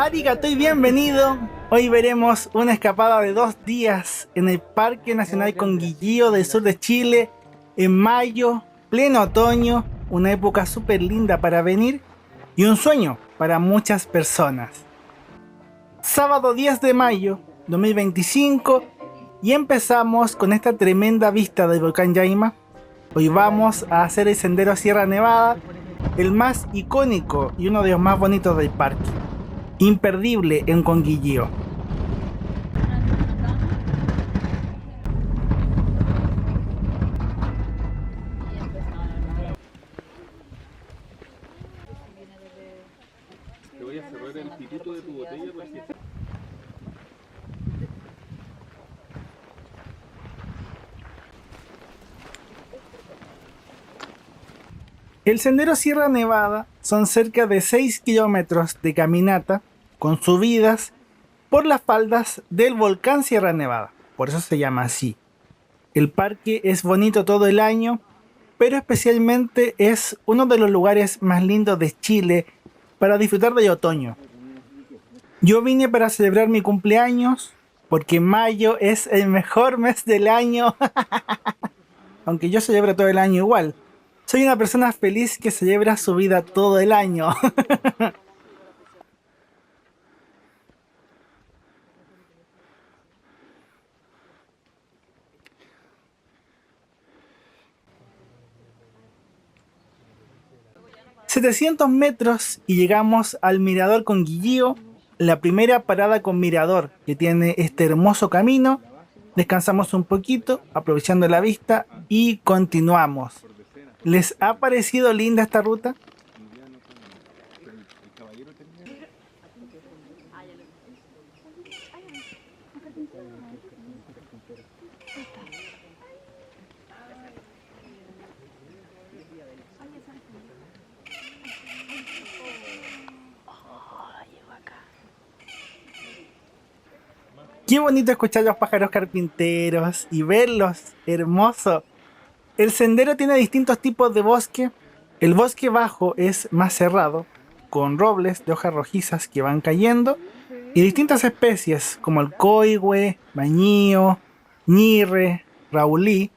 Arigato y bienvenido. Hoy veremos una escapada de 2 días en el Parque Nacional Conguillío del sur de Chile en mayo, pleno otoño, una época súper linda para venir y un sueño para muchas personas. Sábado 10 de mayo 2025 y empezamos con esta tremenda vista del volcán Yaima. Hoy vamos a hacer el sendero Sierra Nevada, el más icónico y uno de los más bonitos del parque. Imperdible en Conguillío. Te voy a cerrar el pituto de tu botella porque... El sendero Sierra Nevada son cerca de 6 kilómetros de caminata con subidas por las faldas del volcán Sierra Nevada. Por eso se llama así. El parque es bonito todo el año, pero especialmente es uno de los lugares más lindos de Chile para disfrutar del otoño. Yo vine para celebrar mi cumpleaños porque mayo es el mejor mes del año. Aunque yo celebro todo el año igual. Soy una persona feliz que celebra su vida todo el año. ...700 metros y llegamos al Mirador Conguillío, la primera parada con mirador que tiene este hermoso camino. Descansamos un poquito, aprovechando la vista y continuamos. ¿Les ha parecido linda esta ruta? Qué bonito escuchar los pájaros carpinteros y verlos, hermoso. El sendero tiene distintos tipos de bosque. El bosque bajo es más cerrado, con robles de hojas rojizas que van cayendo y distintas especies como el coigüe, mañío, ñirre, raulí.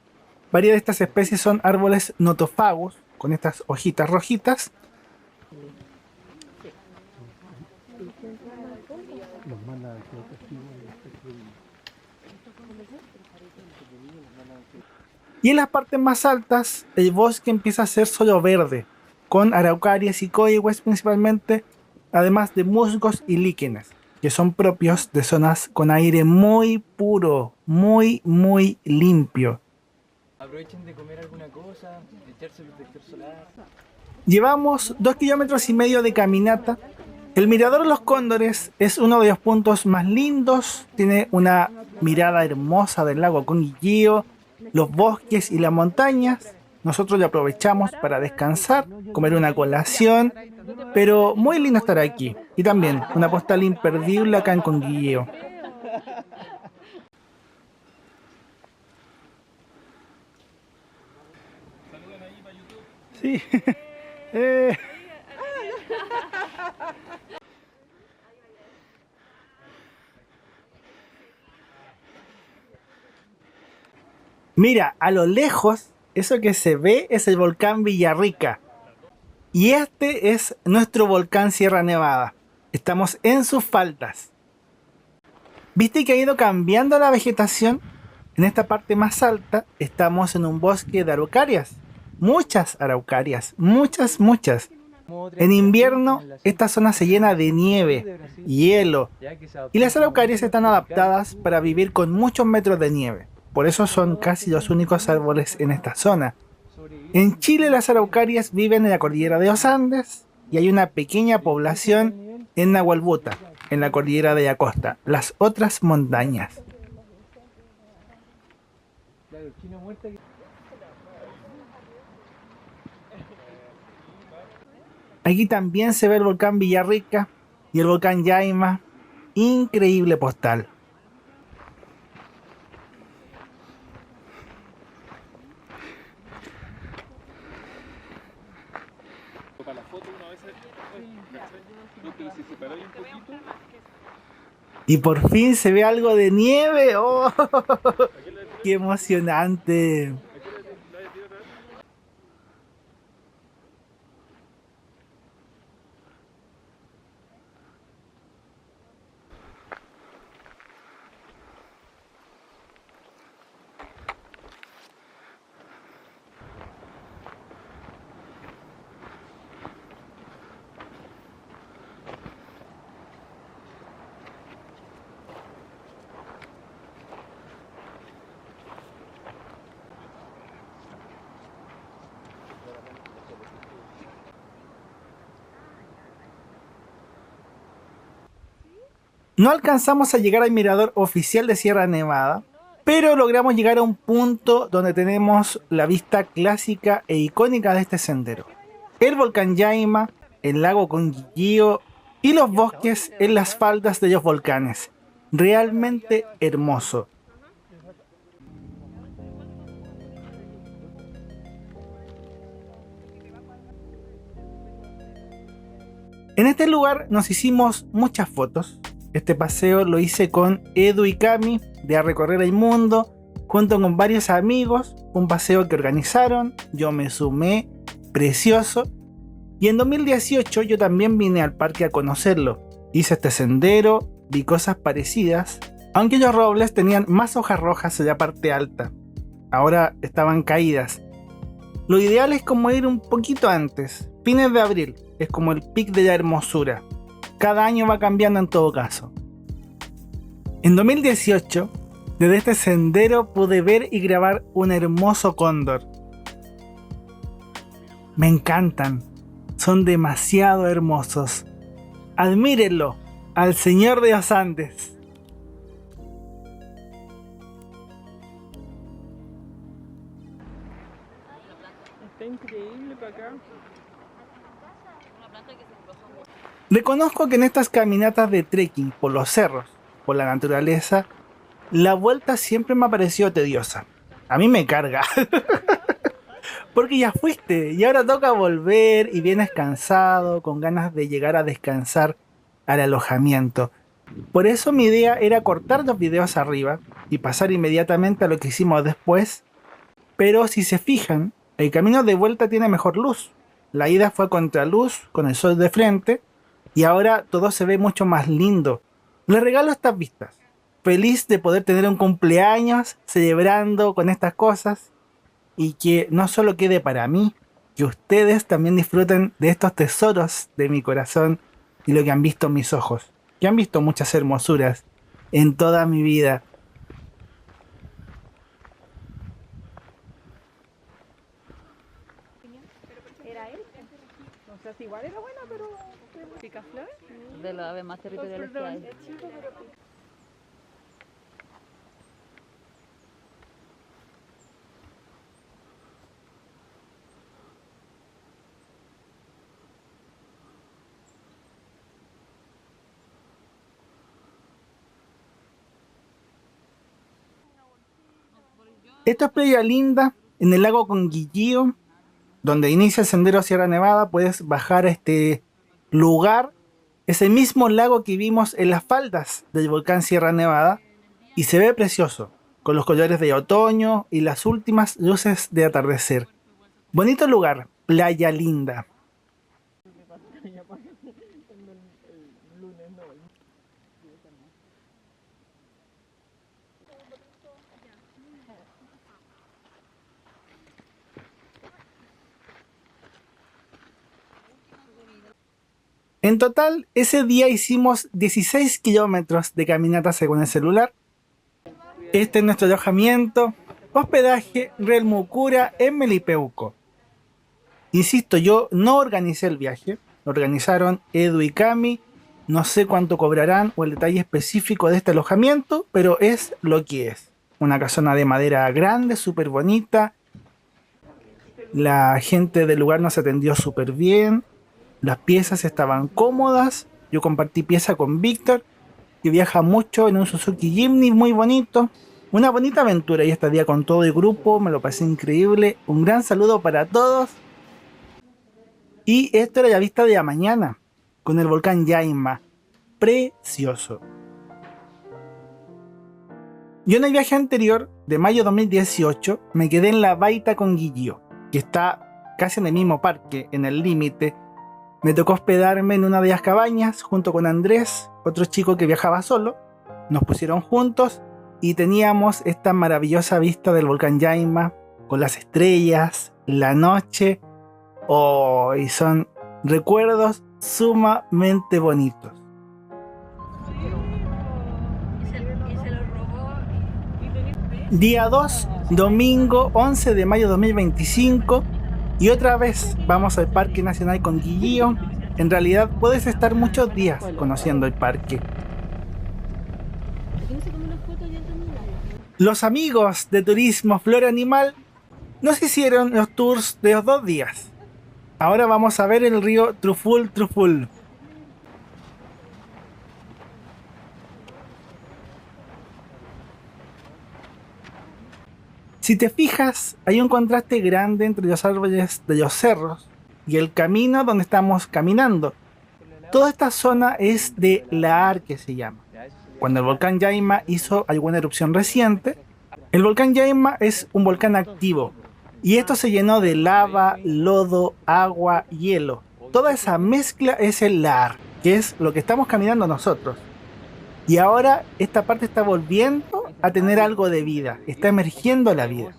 Varias de estas especies son árboles notofagus, con estas hojitas rojitas. Y en las partes más altas, el bosque empieza a ser solo verde, con araucarias y coigües principalmente, además de musgos y líquenes, que son propios de zonas con aire muy puro, muy limpio. Aprovechen de comer alguna cosa, de echarse protector solar. Llevamos 2,5 kilómetros de caminata. El Mirador de los Cóndores es uno de los puntos más lindos, tiene una mirada hermosa del lago Conguillío, los bosques y las montañas. Nosotros lo aprovechamos para descansar, comer una colación, pero muy lindo estar aquí. Y también una postal imperdible acá en Conguillío. Sí. Mira, a lo lejos, eso que se ve es el volcán Villarrica. Y este es nuestro volcán Sierra Nevada. Estamos en sus faldas. ¿Viste que ha ido cambiando la vegetación? En esta parte más alta estamos en un bosque de araucarias. Muchas araucarias, muchas. En invierno esta zona se llena de nieve, hielo, y las araucarias están adaptadas para vivir con muchos metros de nieve. Por eso son casi los únicos árboles en esta zona. En Chile las araucarias viven en la cordillera de los Andes y hay una pequeña población en Nahuelbuta, en la cordillera de la costa, las otras montañas. Aquí también se ve el volcán Villarrica y el volcán Yaima. Increíble postal. Para la foto una vez, ¿cachai? No, pero si separáis un poquito Y por fin se ve algo de nieve. ¡Oh! ¡Qué emocionante! No alcanzamos a llegar al mirador oficial de Sierra Nevada, pero logramos llegar a un punto donde tenemos la vista clásica e icónica de este sendero. El volcán Yaima, el lago Conguillío y los bosques en las faldas de los volcanes. Realmente hermoso. En este lugar nos hicimos muchas fotos. Este paseo lo hice con Edu y Cami de A Recorrer el Mundo, junto con varios amigos, un paseo que organizaron, yo me sumé, precioso. Y en 2018 yo también vine al parque a conocerlo. Hice este sendero, vi cosas parecidas, aunque los robles tenían más hojas rojas en la parte alta. Ahora estaban caídas. Lo ideal es como ir un poquito antes, fines de abril, es como el pic de la hermosura. Cada año va cambiando en todo caso. En 2018, desde este sendero pude ver y grabar un hermoso cóndor. Me encantan, son demasiado hermosos. Admírenlo, al Señor de los Andes. Está increíble para acá. Reconozco que en estas caminatas de trekking por los cerros, por la naturaleza, la vuelta siempre me ha parecido tediosa. A mí me carga. Porque ya fuiste y ahora toca volver y vienes cansado, con ganas de llegar a descansar al alojamiento. Por eso mi idea era cortar los videos arriba y pasar inmediatamente a lo que hicimos después. Pero si se fijan, el camino de vuelta tiene mejor luz. La ida fue a contraluz, con el sol de frente, y ahora todo se ve mucho más lindo. Les regalo estas vistas. Feliz de poder tener un cumpleaños celebrando con estas cosas y que no solo quede para mí, que ustedes también disfruten de estos tesoros de mi corazón y lo que han visto mis ojos, que han visto muchas hermosuras en toda mi vida. Era él. O sea, si igual era buena, pero Picaflor. De las aves más territoriales que hay. Esto es Playa Linda, en el lago Conguillío, donde inicia el sendero Sierra Nevada. Puedes bajar a este lugar, es el mismo lago que vimos en las faldas del volcán Sierra Nevada, y se ve precioso, con los colores de otoño y las últimas luces de atardecer. Bonito lugar, Playa Linda. En total, ese día hicimos 16 kilómetros de caminata según el celular. Este es nuestro alojamiento, hospedaje Real Mucura en Melipeuco. Insisto, yo no organicé el viaje, lo organizaron Edu y Cami. No sé cuánto cobrarán o el detalle específico de este alojamiento, pero es lo que es. Una casona de madera grande, súper bonita. La gente del lugar nos atendió súper bien. Las piezas estaban cómodas. Yo compartí pieza con Víctor, que viaja mucho en un Suzuki Jimny muy bonito. Una bonita aventura y este día con todo el grupo, me lo pasé increíble. Un gran saludo para todos. Y esto era la vista de la mañana, con el volcán Yaima. precioso. Yo en el viaje anterior, de mayo 2018, me quedé en La Baita con Guillío, que está casi en el mismo parque, en el límite. Me tocó hospedarme en una de las cabañas junto con Andrés, otro chico que viajaba solo. Nos pusieron juntos y teníamos esta maravillosa vista del volcán Yaima, con las estrellas, la noche. Oh, y son recuerdos sumamente bonitos. Día 2, domingo 11 de mayo 2025. Y otra vez vamos al Parque Nacional con Guillío. En realidad puedes estar muchos días conociendo el parque. Los amigos de Turismo Flora Animal nos hicieron los tours de los 2 días. Ahora vamos a ver el río Truful Truful. Si te fijas, hay un contraste grande entre los árboles de los cerros y el camino donde estamos caminando. Toda esta zona es de lahar, que se llama. Cuando el volcán Yaima hizo alguna erupción reciente, el volcán Yaima es un volcán activo y esto se llenó de lava, lodo, agua, hielo. Toda esa mezcla es el lahar, que es lo que estamos caminando nosotros. Y ahora esta parte está volviendo a tener algo de vida, está emergiendo la vida.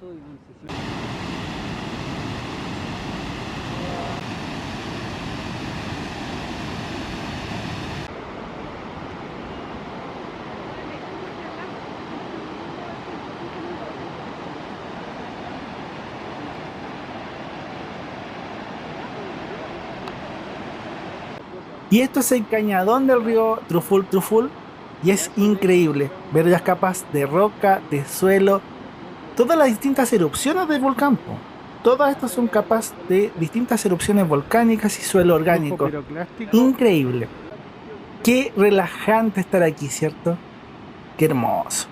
Y esto es el cañadón del río Truful Truful. Y es increíble ver las capas de roca, de suelo, todas las distintas erupciones del volcán. Todas estas son capas de distintas erupciones volcánicas y suelo orgánico. Increíble. Qué relajante estar aquí, ¿cierto? Qué hermoso.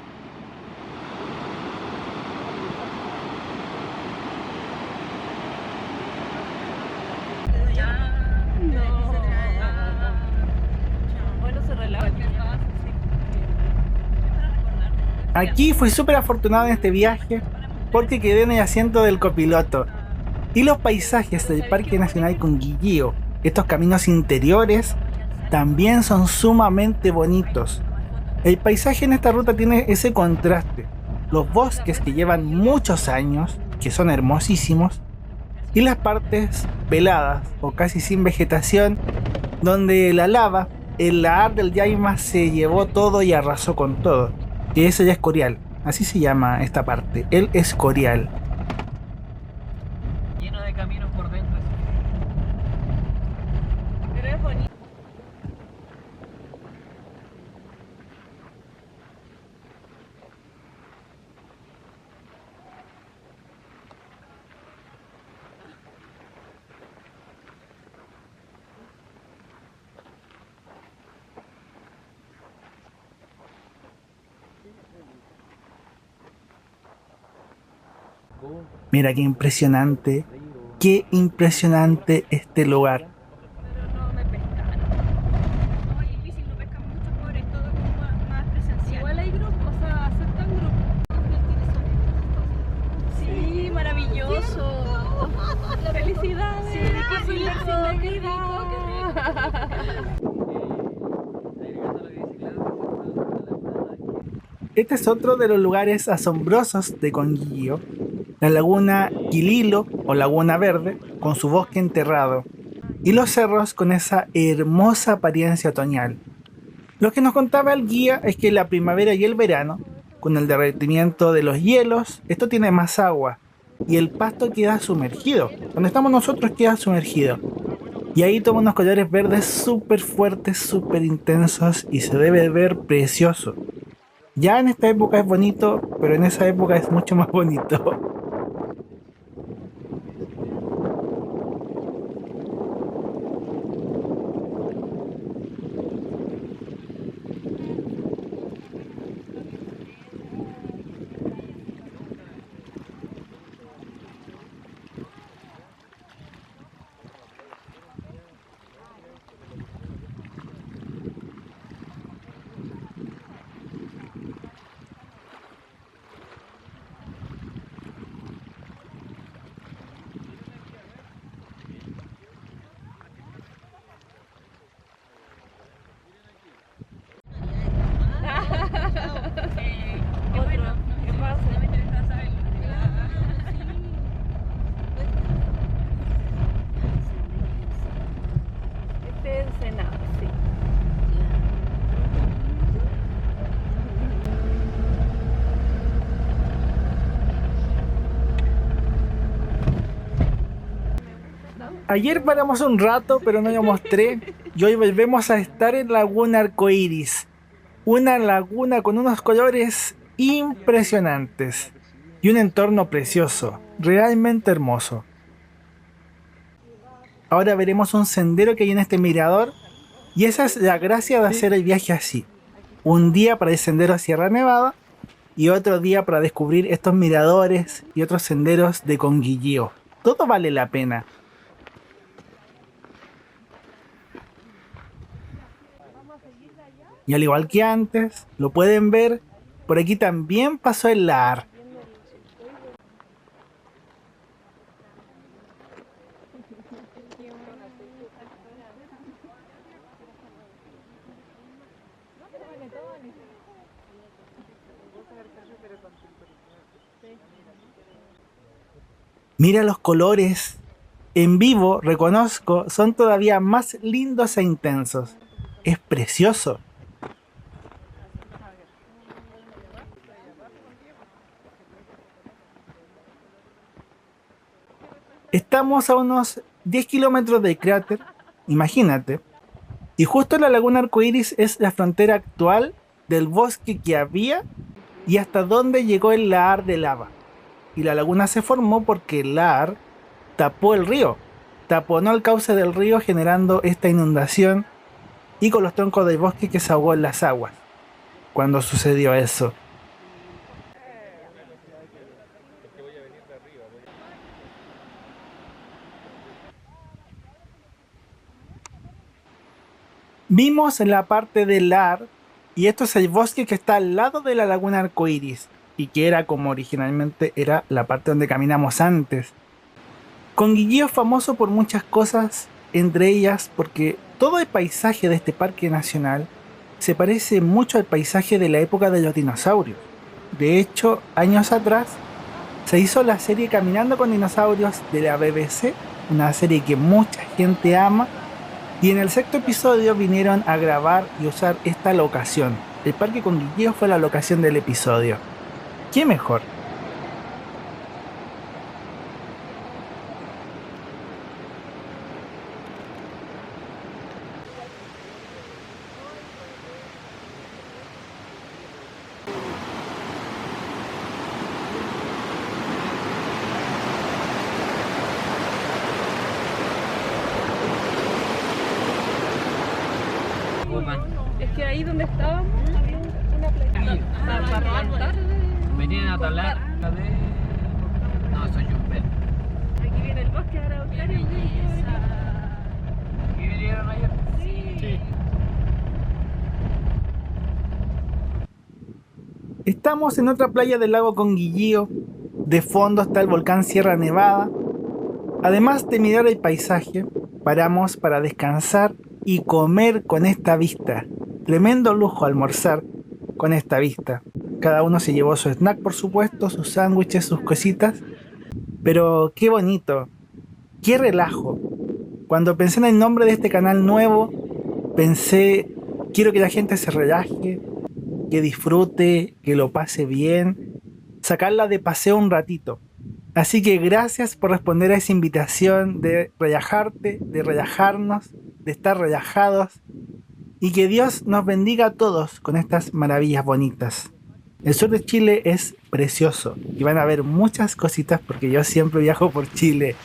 Aquí fui súper afortunado en este viaje porque quedé en el asiento del copiloto. Y los paisajes del Parque Nacional con Guillío, estos caminos interiores, también son sumamente bonitos. El paisaje en esta ruta tiene ese contraste. Los bosques que llevan muchos años, que son hermosísimos, y las partes peladas o casi sin vegetación, donde la lava, el lahar del Yaima se llevó todo y arrasó con todo. Que eso ya es Escorial, así se llama esta parte, el Escorial. Lleno de caminos por dentro. Pero es bonito. Mira qué impresionante este lugar. Pero no me pescaron. No, es difícil, no pescan mucho por esto, como más presencial. Igual hay grupos, o sea, aceptan grupos. Sí, maravilloso. Felicidades. Sí, qué felicidad, qué rico. Este es otro de los lugares asombrosos de Conguillío, la laguna Quililo o Laguna Verde con su bosque enterrado y los cerros con esa hermosa apariencia otoñal. Lo que nos contaba el guía es que en la primavera y el verano, con el derretimiento de los hielos, esto tiene más agua y el pasto queda sumergido. Donde estamos nosotros queda sumergido. Y ahí toma unos colores verdes súper fuertes, súper intensos y se debe ver precioso. Ya en esta época es bonito, pero en esa época es mucho más bonito. Ayer paramos un rato, pero no lo mostré. Y hoy volvemos a estar en Laguna Arcoíris. Una laguna con unos colores impresionantes. Y un entorno precioso, realmente hermoso. Ahora veremos un sendero que hay en este mirador. Y esa es la gracia de hacer el viaje así. Un día para el sendero a Sierra Nevada. Y otro día para descubrir estos miradores y otros senderos de Conguillío. Todo vale la pena. Y al igual que antes, lo pueden ver, por aquí también pasó el lahar. Mira los colores. En vivo, reconozco, son todavía más lindos e intensos. Es precioso. Estamos a unos 10 kilómetros del cráter, imagínate. Y justo la Laguna Arcoíris es la frontera actual del bosque que había y hasta donde llegó el lahar de lava. Y la laguna se formó porque el lahar tapó el río, taponó el cauce del río generando esta inundación y con los troncos del bosque que se ahogó en las aguas. Cuando sucedió eso. Vimos en la parte del lahar, y esto es el bosque que está al lado de la Laguna Arcoíris, y que era como originalmente era la parte donde caminamos antes. Conguillío es famoso por muchas cosas, entre ellas porque todo el paisaje de este parque nacional se parece mucho al paisaje de la época de los dinosaurios. De hecho, años atrás se hizo la serie Caminando con Dinosaurios de la BBC, una serie que mucha gente ama. Y en el sexto episodio vinieron a grabar y usar esta locación. El Parque Conguillío fue la locación del episodio. ¿Qué mejor? Es que ahí donde estábamos había una playa. Para plantar. Venían a talar la de... No, soy Jumbel. Aquí viene el bosque araucario. ¿Y vinieron ayer? Sí. Estamos en otra playa del lago Conguillío. De fondo está el volcán Sierra Nevada. Además de mirar el paisaje, paramos para descansar y comer con esta vista. Tremendo lujo almorzar con esta vista. Cada uno se llevó su snack, por supuesto, sus sándwiches, sus cositas. Pero qué bonito, qué relajo. Cuando pensé en el nombre de este canal nuevo, pensé, quiero que la gente se relaje, que disfrute, que lo pase bien, sacarla de paseo un ratito. Así que gracias por responder a esa invitación de relajarte, de relajarnos, de estar relajados y que Dios nos bendiga a todos con estas maravillas bonitas. El sur de Chile es precioso y van a ver muchas cositas porque yo siempre viajo por Chile.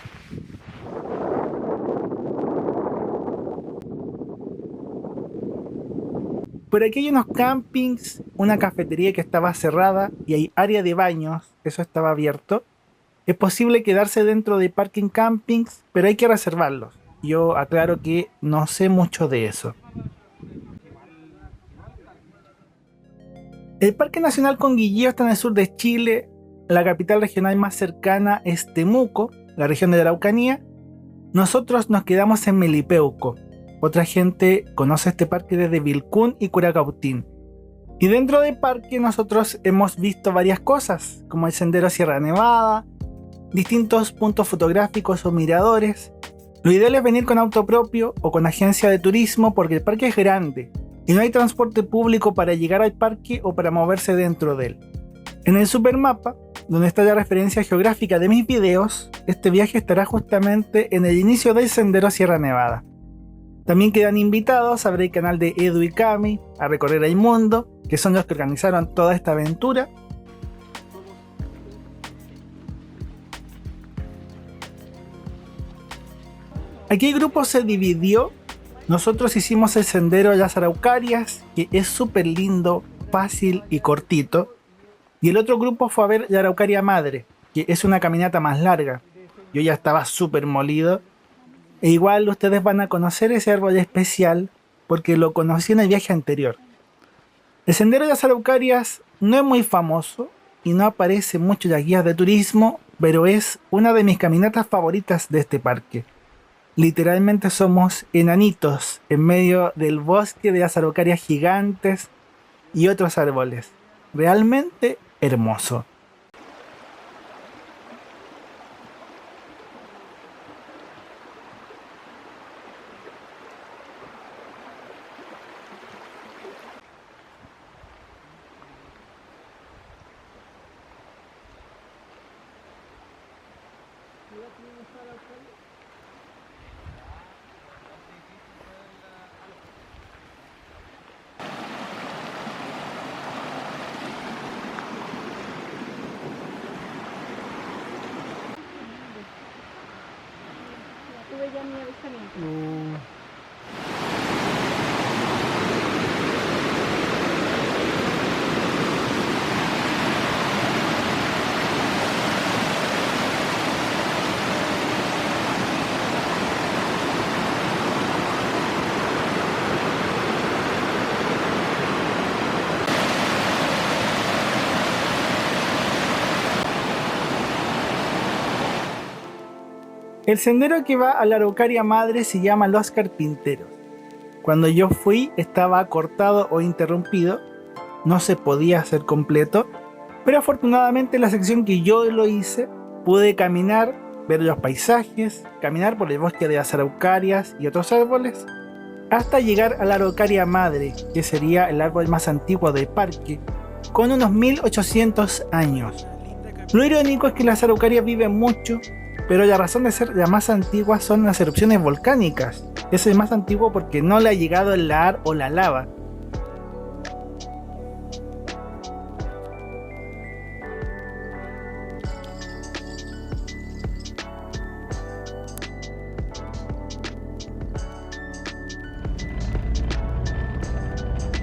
Por aquí hay unos campings, una cafetería que estaba cerrada y hay área de baños, eso estaba abierto. Es posible quedarse dentro de parking campings, pero hay que reservarlos. Yo aclaro que no sé mucho de eso. El Parque Nacional Conguillío está en el sur de Chile. La capital regional más cercana es Temuco, la región de la Araucanía. Nosotros nos quedamos en Melipeuco. Otra gente conoce este parque desde Vilcún y Curacautín. Y dentro del parque nosotros hemos visto varias cosas, como el sendero Sierra Nevada, distintos puntos fotográficos o miradores. Lo ideal es venir con auto propio o con agencia de turismo porque el parque es grande y no hay transporte público para llegar al parque o para moverse dentro de él. En el supermapa donde está la referencia geográfica de mis videos, este viaje estará justamente en el inicio del Sendero Sierra Nevada. También quedan invitados a ver el canal de Edu y Cami, a recorrer el mundo, que son los que organizaron toda esta aventura. Aquí el grupo se dividió. Nosotros hicimos el sendero de las Araucarias, que es súper lindo, fácil y cortito. Y el otro grupo fue a ver la Araucaria Madre, que es una caminata más larga. Yo ya estaba súper molido. E igual ustedes van a conocer ese árbol especial, porque lo conocí en el viaje anterior. El sendero de las Araucarias no es muy famoso y no aparece mucho en las guías de turismo, pero es una de mis caminatas favoritas de este parque. Literalmente somos enanitos en medio del bosque de las araucarias gigantes y otros árboles. Realmente hermoso. Tuve ya mi avistamiento. El sendero que va a la Araucaria Madre se llama Los Carpinteros. Cuando yo fui estaba cortado o interrumpido, no se podía hacer completo, pero afortunadamente en la sección que yo lo hice pude caminar, ver los paisajes, caminar por el bosque de las Araucarias y otros árboles, hasta llegar a la Araucaria Madre, que sería el árbol más antiguo del parque, con unos 1800 años. Lo irónico es que las Araucarias viven mucho, pero la razón de ser la más antigua son las erupciones volcánicas. Es el más antiguo porque no le ha llegado el lahar o la lava.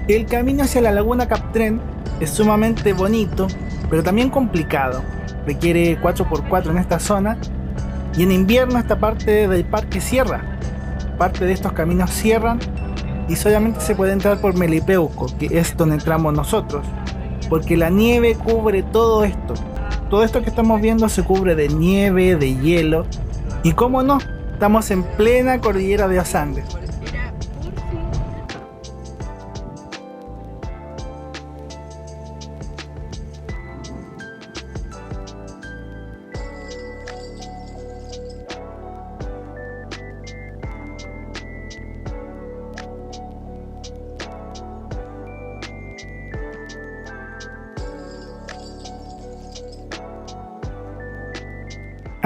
El camino hacia la laguna Captrén es sumamente bonito, pero también complicado. Requiere 4x4 en esta zona. Y en invierno esta parte del parque cierra. Parte de estos caminos cierran y solamente se puede entrar por Melipeuco, que es donde entramos nosotros, porque la nieve cubre todo esto. Todo esto que estamos viendo se cubre de nieve, de hielo. Y cómo no, estamos en plena cordillera de los Andes.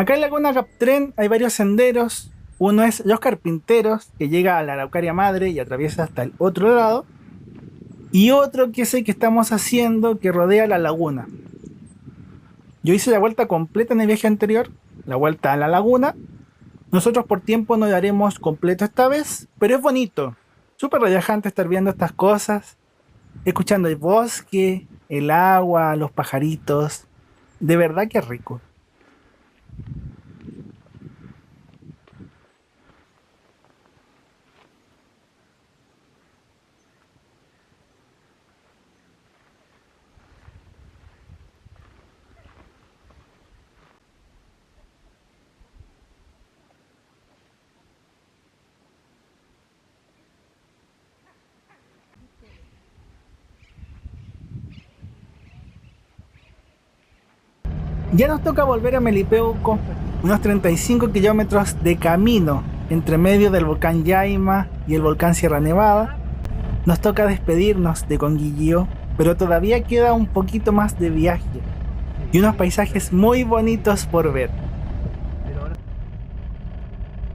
Acá en Laguna Captrén hay varios senderos. Uno es Los Carpinteros, que llega a la Araucaria Madre y atraviesa hasta el otro lado. Y otro que es el que estamos haciendo, que rodea la laguna. Yo hice la vuelta completa en el viaje anterior, la vuelta a la laguna. Nosotros por tiempo no lo haremos completo esta vez, pero es bonito. Súper relajante estar viendo estas cosas, escuchando el bosque, el agua, los pajaritos. De verdad que es rico. Ya nos toca volver a Melipeuco, unos 35 kilómetros de camino entre medio del volcán Yaima y el volcán Sierra Nevada. Nos toca despedirnos de Conguillío, pero todavía queda un poquito más de viaje. y unos paisajes muy bonitos por ver.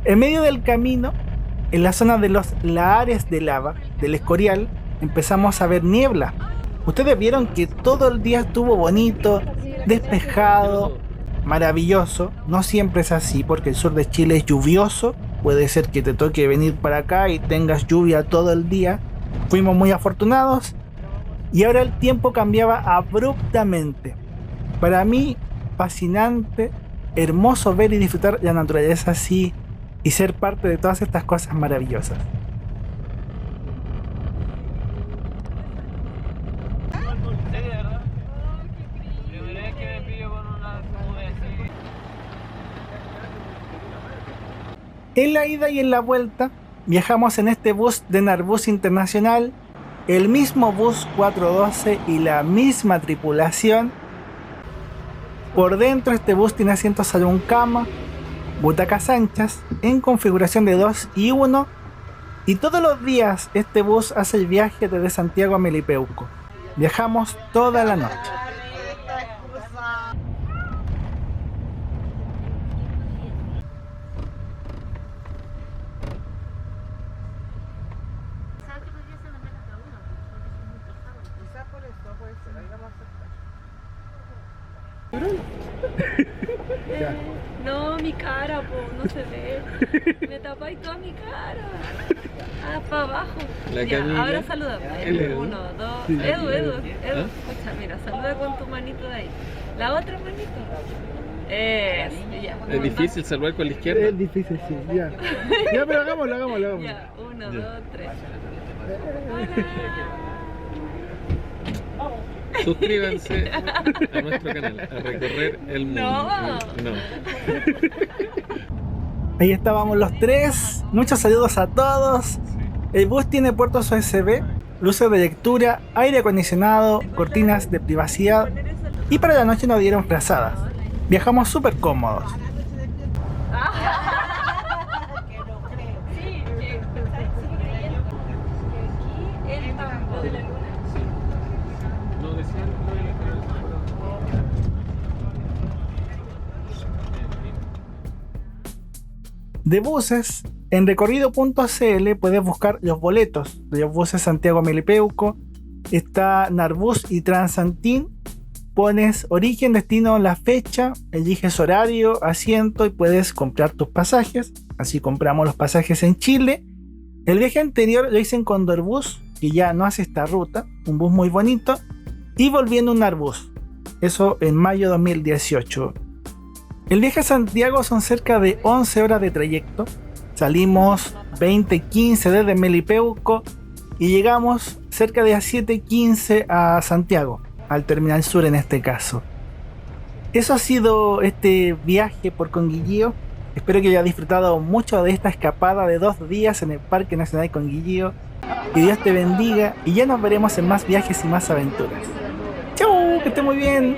En medio del camino, en la zona de los lahares de lava del Escorial, empezamos a ver niebla. Ustedes vieron que todo el día estuvo bonito, despejado, maravilloso. No siempre es así porque el sur de Chile es lluvioso. Puede ser que te toque venir para acá y tengas lluvia todo el día. Fuimos muy afortunados y ahora el tiempo cambiaba abruptamente. Para mí, fascinante, hermoso ver y disfrutar la naturaleza así y ser parte de todas estas cosas maravillosas. En la ida y en la vuelta viajamos en este bus de Narbus Internacional, el mismo bus 412 y la misma tripulación. Por dentro este bus tiene asientos salón cama, butacas anchas en configuración de 2 y 1, y todos los días este bus hace el viaje desde Santiago a Melipeuco. Viajamos toda la noche. No, mi cara, po, no se ve. Me tapáis toda mi cara. Ah, para abajo. La Ya, Camila. ahora saluda. El Edu. 1, 2. Sí. Edu. ¿Ah? Escucha, mira, saluda con tu manito de ahí. La otra manito. Ya. Es difícil salvar con la izquierda. Es difícil, sí, ya. Ya, pero hagámoslo. Ya, 1, Ya. 2, 3. Suscríbanse a nuestro canal, a recorrer el mundo. No. Ahí estábamos los tres. Muchos saludos a todos. El bus tiene puertos USB, luces de lectura, aire acondicionado, cortinas de privacidad y para la noche nos dieron frazadas. Viajamos súper cómodos. Sí, aquí el campo de la luna. No decían lo de la De buses, en recorrido.cl puedes buscar los boletos de los buses Santiago a Melipeuco. Está Narbus y Transantin. Pones origen, destino, la fecha, eliges horario, asiento y puedes comprar tus pasajes. Así compramos los pasajes en Chile. El viaje anterior lo hice en Condorbus, que ya no hace esta ruta, un bus muy bonito, y volví en un Narbus, eso en mayo de 2018. El viaje a Santiago son cerca de 11 horas de trayecto. Salimos 20:15 desde Melipeuco y llegamos cerca de a 7:15 a Santiago, al terminal sur en este caso. Eso ha sido este viaje por Conguillío. Espero que haya disfrutado mucho de esta escapada de 2 días en el Parque Nacional Conguillío. Que Dios te bendiga y ya nos veremos en más viajes y más aventuras. ¡Chau! ¡Que esté muy bien!